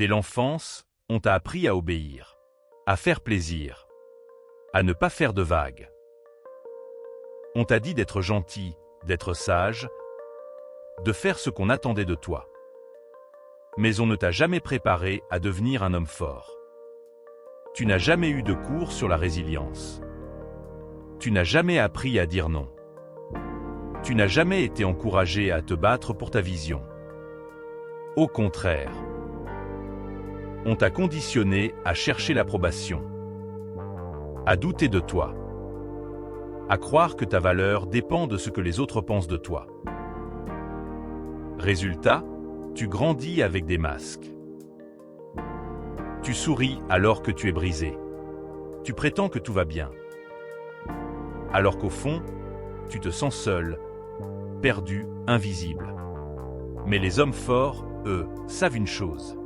Dès l'enfance, on t'a appris à obéir, à faire plaisir, à ne pas faire de vagues. On t'a dit d'être gentil, d'être sage, de faire ce qu'on attendait de toi. Mais on ne t'a jamais préparé à devenir un homme fort. Tu n'as jamais eu de cours sur la résilience. Tu n'as jamais appris à dire non. Tu n'as jamais été encouragé à te battre pour ta vision. Au contraire, on t'a conditionné à chercher l'approbation, à douter de toi, à croire que ta valeur dépend de ce que les autres pensent de toi. Résultat, tu grandis avec des masques. Tu souris alors que tu es brisé. Tu prétends que tout va bien. Alors qu'au fond, tu te sens seul, perdu, invisible. Mais les hommes forts, eux, savent une chose.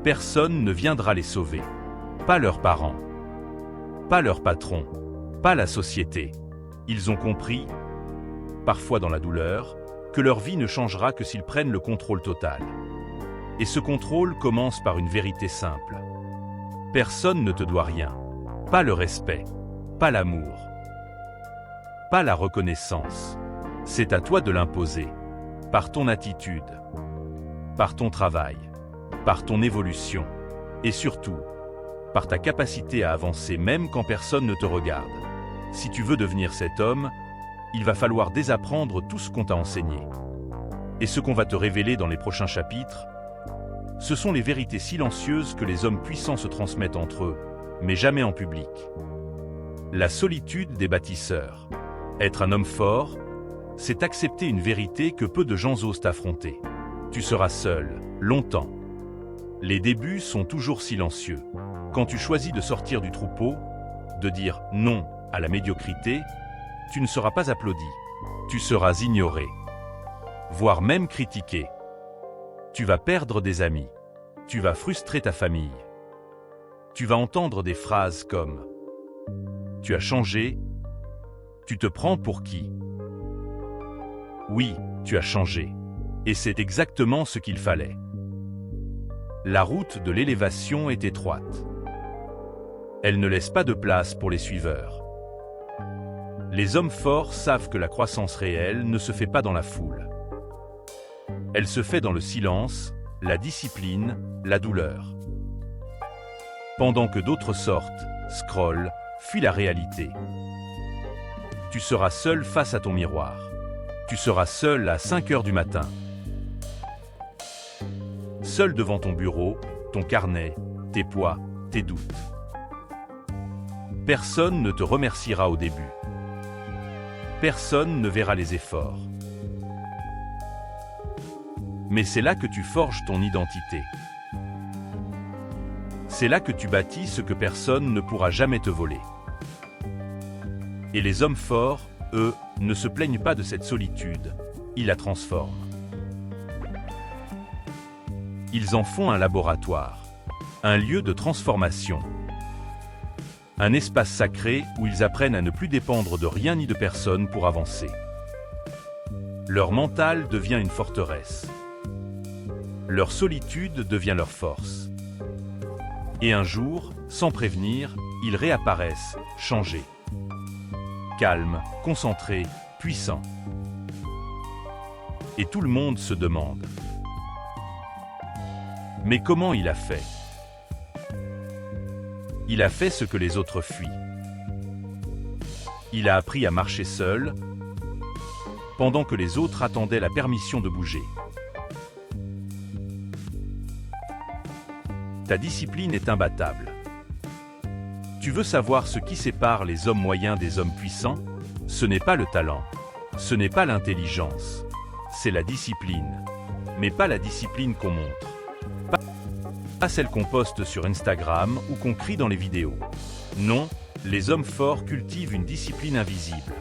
Personne ne viendra les sauver. Pas leurs parents. Pas leur patron. Pas la société. Ils ont compris, parfois dans la douleur, que leur vie ne changera que s'ils prennent le contrôle total. Et ce contrôle commence par une vérité simple. Personne ne te doit rien. Pas le respect. Pas l'amour. Pas la reconnaissance. C'est à toi de l'imposer. Par ton attitude. Par ton travail. Par ton évolution. Et surtout, par ta capacité à avancer même quand personne ne te regarde. Si tu veux devenir cet homme, il va falloir désapprendre tout ce qu'on t'a enseigné. Et ce qu'on va te révéler dans les prochains chapitres, ce sont les vérités silencieuses que les hommes puissants se transmettent entre eux, mais jamais en public. La solitude des bâtisseurs. Être un homme fort, c'est accepter une vérité que peu de gens osent affronter. Tu seras seul, longtemps. Les débuts sont toujours silencieux. Quand tu choisis de sortir du troupeau, de dire non à la médiocrité, tu ne seras pas applaudi. Tu seras ignoré, voire même critiqué. Tu vas perdre des amis. Tu vas frustrer ta famille. Tu vas entendre des phrases comme « Tu as changé »,« Tu te prends pour qui ?» Oui, tu as changé. Et c'est exactement ce qu'il fallait. La route de l'élévation est étroite. Elle ne laisse pas de place pour les suiveurs. Les hommes forts savent que la croissance réelle ne se fait pas dans la foule. Elle se fait dans le silence, la discipline, la douleur. Pendant que d'autres sortent, scrollent, fuient la réalité. Tu seras seul face à ton miroir. Tu seras seul à 5 heures du matin. Seul devant ton bureau, ton carnet, tes poids, tes doutes. Personne ne te remerciera au début. Personne ne verra les efforts. Mais c'est là que tu forges ton identité. C'est là que tu bâtis ce que personne ne pourra jamais te voler. Et les hommes forts, eux, ne se plaignent pas de cette solitude, ils la transforment. Ils en font un laboratoire, un lieu de transformation. Un espace sacré où ils apprennent à ne plus dépendre de rien ni de personne pour avancer. Leur mental devient une forteresse. Leur solitude devient leur force. Et un jour, sans prévenir, ils réapparaissent, changés. Calmes, concentrés, puissants. Et tout le monde se demande. Mais comment il a fait ? Il a fait ce que les autres fuient. Il a appris à marcher seul, pendant que les autres attendaient la permission de bouger. Ta discipline est imbattable. Tu veux savoir ce qui sépare les hommes moyens des hommes puissants ? Ce n'est pas le talent, ce n'est pas l'intelligence, c'est la discipline. Mais pas la discipline qu'on montre. Pas celle qu'on poste sur Instagram ou qu'on crie dans les vidéos. Non, les hommes forts cultivent une discipline invisible.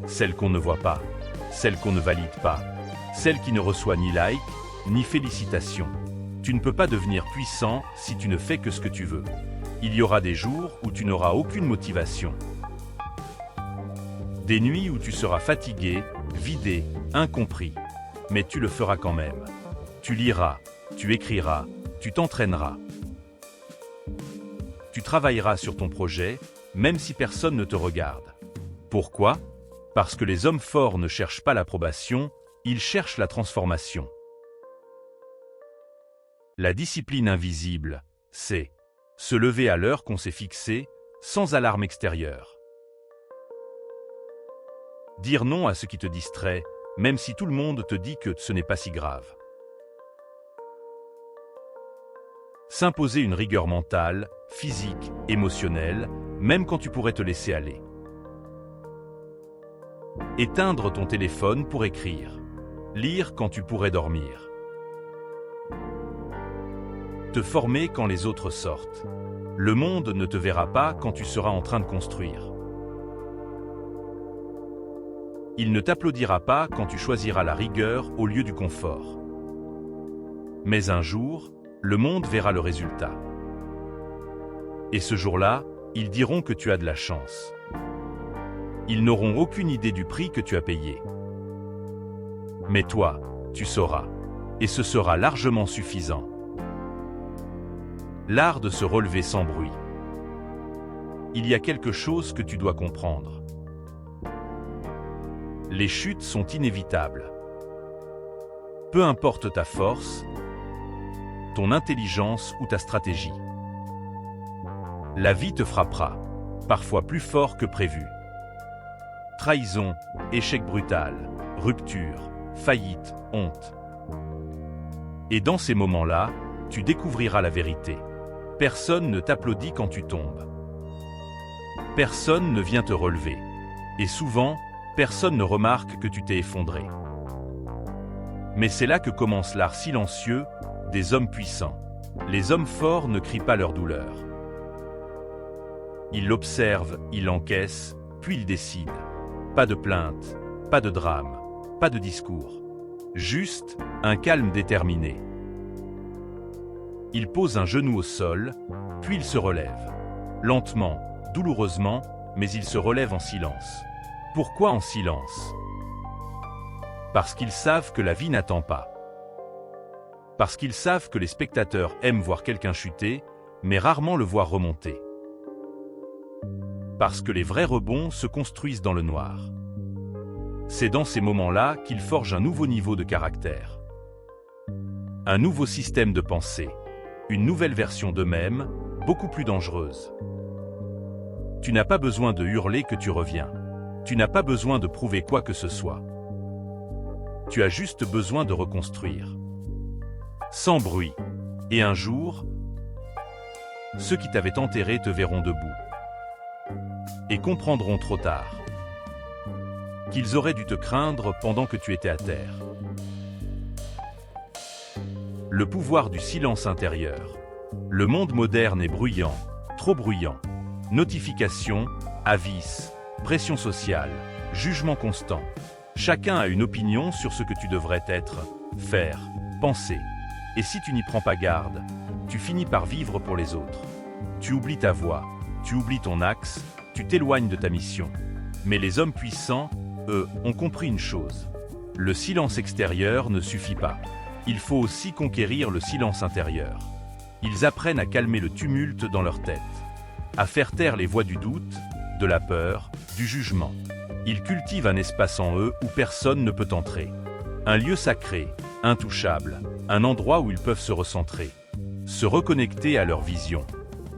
Celle qu'on ne voit pas, celle qu'on ne valide pas, celle qui ne reçoit ni like, ni félicitations. Tu ne peux pas devenir puissant si tu ne fais que ce que tu veux. Il y aura des jours où tu n'auras aucune motivation. Des nuits où tu seras fatigué, vidé, incompris. Mais tu le feras quand même. Tu liras, tu écriras, Tu t'entraîneras. Tu travailleras sur ton projet, même si personne ne te regarde. Pourquoi? Parce que les hommes forts ne cherchent pas l'approbation, ils cherchent la transformation. La discipline invisible, c'est se lever à l'heure qu'on s'est fixée, sans alarme extérieure. Dire non à ce qui te distrait, même si tout le monde te dit que ce n'est pas si grave. S'imposer une rigueur mentale, physique, émotionnelle, même quand tu pourrais te laisser aller. Éteindre ton téléphone pour écrire. Lire quand tu pourrais dormir. Te former quand les autres sortent. Le monde ne te verra pas quand tu seras en train de construire. Il ne t'applaudira pas quand tu choisiras la rigueur au lieu du confort. Mais un jour, le monde verra le résultat. Et ce jour-là, ils diront que tu as de la chance. Ils n'auront aucune idée du prix que tu as payé. Mais toi, tu sauras. Et ce sera largement suffisant. L'art de se relever sans bruit. Il y a quelque chose que tu dois comprendre. Les chutes sont inévitables. Peu importe ta force, ton intelligence ou ta stratégie. La vie te frappera, parfois plus fort que prévu. Trahison, échec brutal, rupture, faillite, honte. Et dans ces moments-là, tu découvriras la vérité. Personne ne t'applaudit quand tu tombes. Personne ne vient te relever. Et souvent, personne ne remarque que tu t'es effondré. Mais c'est là que commence l'art silencieux des hommes puissants. Les hommes forts ne crient pas leur douleur. Ils l'observent, ils l'encaissent, puis ils décident. Pas de plainte, pas de drame, pas de discours. Juste un calme déterminé. Il pose un genou au sol, puis il se relève. Lentement, douloureusement, mais il se relève en silence. Pourquoi en silence? Parce qu'ils savent que la vie n'attend pas. Parce qu'ils savent que les spectateurs aiment voir quelqu'un chuter, mais rarement le voir remonter. Parce que les vrais rebonds se construisent dans le noir. C'est dans ces moments-là qu'ils forgent un nouveau niveau de caractère. Un nouveau système de pensée. Une nouvelle version d'eux-mêmes, beaucoup plus dangereuse. Tu n'as pas besoin de hurler que tu reviens. Tu n'as pas besoin de prouver quoi que ce soit. Tu as juste besoin de reconstruire. Sans bruit. Et un jour, ceux qui t'avaient enterré te verront debout. Et comprendront trop tard qu'ils auraient dû te craindre pendant que tu étais à terre. Le pouvoir du silence intérieur. Le monde moderne est bruyant, trop bruyant. Notifications, avis, pression sociale, jugement constant. Chacun a une opinion sur ce que tu devrais être, faire, penser. Et si tu n'y prends pas garde, tu finis par vivre pour les autres. Tu oublies ta voix, tu oublies ton axe, tu t'éloignes de ta mission. Mais les hommes puissants, eux, ont compris une chose. Le silence extérieur ne suffit pas. Il faut aussi conquérir le silence intérieur. Ils apprennent à calmer le tumulte dans leur tête, à faire taire les voix du doute, de la peur, du jugement. Ils cultivent un espace en eux où personne ne peut entrer. Un lieu sacré, intouchable, un endroit où ils peuvent se recentrer, se reconnecter à leur vision,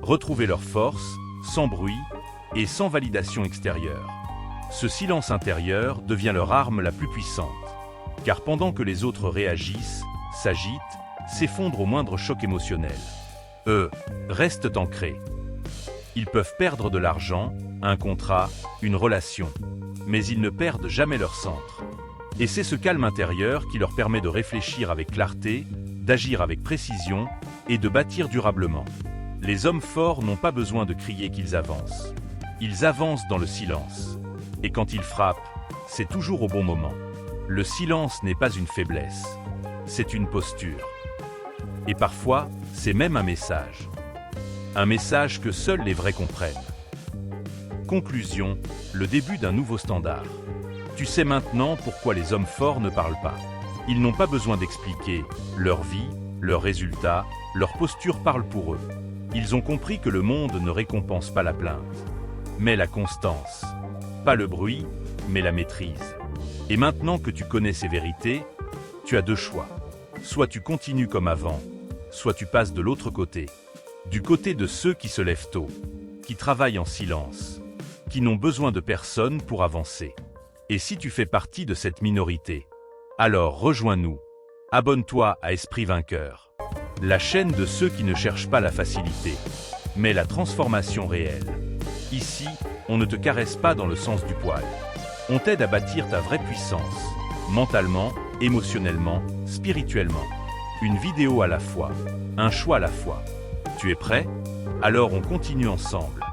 retrouver leur force, sans bruit et sans validation extérieure. Ce silence intérieur devient leur arme la plus puissante, car pendant que les autres réagissent, s'agitent, s'effondrent au moindre choc émotionnel, eux restent ancrés. Ils peuvent perdre de l'argent, un contrat, une relation, mais ils ne perdent jamais leur centre. Et c'est ce calme intérieur qui leur permet de réfléchir avec clarté, d'agir avec précision et de bâtir durablement. Les hommes forts n'ont pas besoin de crier qu'ils avancent. Ils avancent dans le silence. Et quand ils frappent, c'est toujours au bon moment. Le silence n'est pas une faiblesse, c'est une posture. Et parfois, c'est même un message. Un message que seuls les vrais comprennent. Conclusion, le début d'un nouveau standard. Tu sais maintenant pourquoi les hommes forts ne parlent pas. Ils n'ont pas besoin d'expliquer leur vie, leurs résultats, Leur posture parle pour eux. Ils ont compris que le monde ne récompense pas la plainte, mais la constance. Pas le bruit, mais la maîtrise. Et maintenant que tu connais ces vérités, tu as deux choix. Soit tu continues comme avant, soit tu passes de l'autre côté. Du côté de ceux qui se lèvent tôt, qui travaillent en silence, qui n'ont besoin de personne pour avancer. Et si tu fais partie de cette minorité, alors rejoins-nous. Abonne-toi à Esprit Vainqueur, la chaîne de ceux qui ne cherchent pas la facilité, mais la transformation réelle. Ici, on ne te caresse pas dans le sens du poil. On t'aide à bâtir ta vraie puissance, mentalement, émotionnellement, spirituellement. Une vidéo à la fois, un choix à la fois. Tu es prêt? Alors on continue ensemble.